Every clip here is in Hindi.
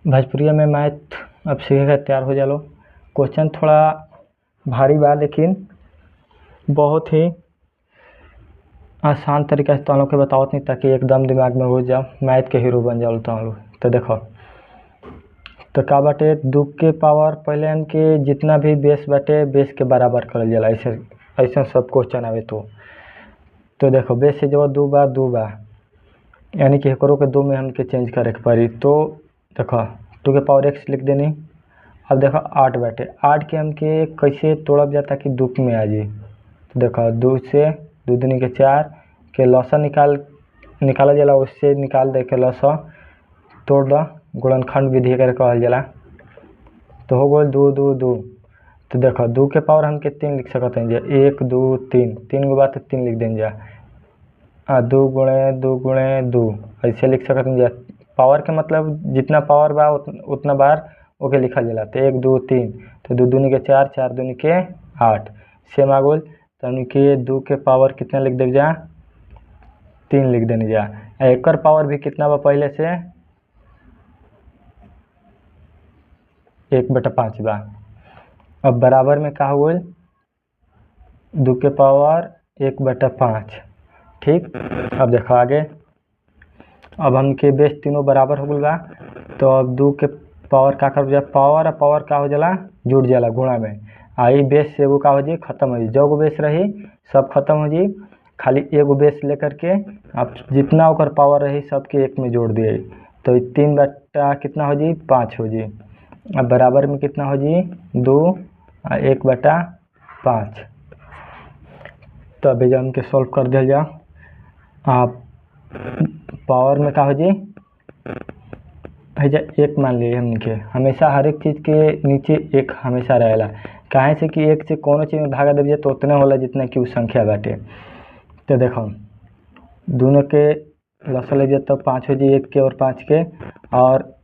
भोजपुरिया में मैथ अब सीखे तैयार हो जा लो। क्वेश्चन थोड़ा भारी बा लेकिन बहुत ही आसान तरीका से तुम लोग के बताओ नहीं ताकि एकदम दिमाग में घुस जाओ, मैथ के हीरो बन जाओ तुम लोग। तो देखो तो का बाटे, दू के पावर पहले हमके जितना भी बेस बाटे बेस के बराबर करल जाला। ऐसे सब क्वेश्चन आवे तो देखो बेस से जब दू बा यानी कि एकरो के दो में हमके चेंज करे के पड़ी। तो देखो 2 के पावर x लिख देनी। अब देखो 8 बाटे, 8 के हमके कैसे तोड़ब जाता कि 2 में आ जाए। तो देखो 2 से 2 दूनी के 4 के लसा निकाला जाला, उससे निकाल दे के लसा तोड़ दो, गुणनखंड विधि कर कहल जाला। तो हो गए 2 2 2। तो देखो 2 के पावर हमके 3 लिख सकते हैं, 1 2 3, 3 गो बात 3 लिख देंगे। 2 गुणे 2 ऐसे लिख सकते हैं। पावर के मतलब जितना पावर बा उतना बार ओके लिखल जाला। तो 1 2 3, तो 2 दूनी के 4, 4 दूनी के 8 सेम आ गल। तो हमने के 2 के पावर कितना लिख दे जा, 3 लिख देनी जा। एक पावर भी कितना बा पहले से 1/5 बा। अब बराबर में का हो गल 2 के पावर 1/5। ठीक, अब देखो आगे। अब हमके बेस तीनों बराबर हो गल बा। तो अब 2 के पावर का कर जा, पावर और पावर का हो जाला जुड़ जाला गुणा में। आई बेस से एगो का हो जी खत्म हो जी, जो गो बेस रही सब खत्म हो जी, खाली एगो बेस लेकर के आप जितना ओकर पावर रही सबके एक में जोड़ दिए। तो 3 बटा कितना हो जी 5 हो जी। अब बराबर में कितना हो जी 2 और 1/5। तो अभी जब हमके सॉल्व कर दिया जा, आप पावर में का हो जी भैया 1 मान लिए हमके। हमेशा हर एक चीज़ के नीचे 1 हमेशा रहेला, काहे से कि 1 से कोनो चीज़ में भागा देवे तो उतना होला जितना कि उ संख्या बाटे। तो देखो दोनों के लसा ले तो 5 हो जी, 1 के और 5 के, और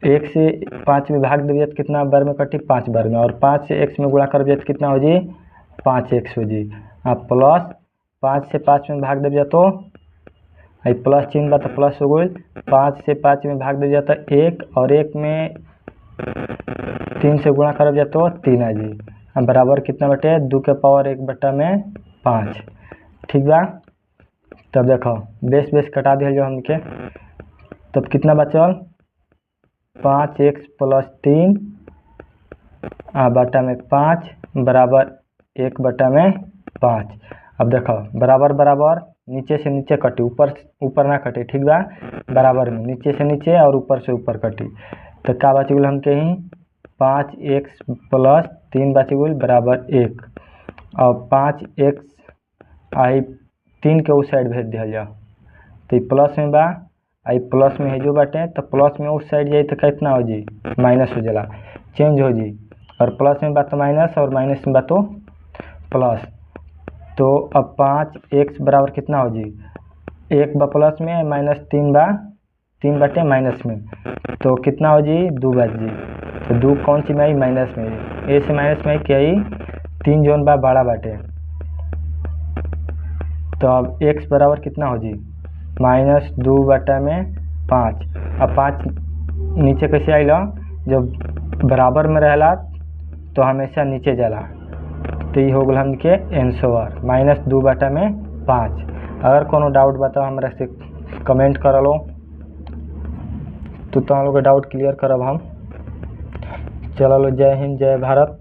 1 से 5 में भाग देवे तो कितना बार में कटी 5 बार में, और 5 से x में गुणा कर तो कितना हो जी 5x हो जी। आप प्लस 5 से 5 में भाग देवे तो प्लस चिन्ह बा तो प्लस हो गई। 5 से 5 में भाग दे जाता 1, और 1 में 3 से गुणा कर तो 3 आ जी। अब बराबर कितना बटे 2 के पावर 1/5। ठीक बा। तब देखो बेस बेस कटा दिया जो हमके, तब कितना बचल 5x + 3 बटा में 5 बराबर 1/5। अब देखो बराबर बराबर नीचे से नीचे कटी, ऊपर ना कटे। ठीक बा, बराबर में नीचे से नीचे और ऊपर से ऊपर कटी। तो का बच गल हमके ही 5x + 3 बच गल बराबर 1, और 5x आई 3 के उस साइड भेज दिया जाओ। तो प्लस में बा, आई प्लस में है जो बाटे, तो प्लस में उस साइड जाए तो कितना हो जी माइनस हो जाला, चेंज हो जी। और प्लस में बा तो माइनस, और माइनस में बा तो प्लस। तो अब 5x बराबर कितना हो जी 1 बा प्लस में, माइनस 3 बा 3 बटे माइनस में, तो कितना हो जी 2 बच जी। तो 2 कौन सी में आई माइनस में, ए से माइनस में क्या आई 3 जोन बा बड़ा बाटे। तो अब x बराबर कितना हो जी -2/5। अब 5 नीचे कैसे आई ला, जब बराबर में रहला तो हमेशा नीचे जाला। तो ये हो गल हमके आंसर -2/5। अगर कोनो डाउट बताओ हमरा से कमेंट कर लो, तो तुम लोग के डाउट क्लियर करब हम। चलो जय हिंद जय भारत।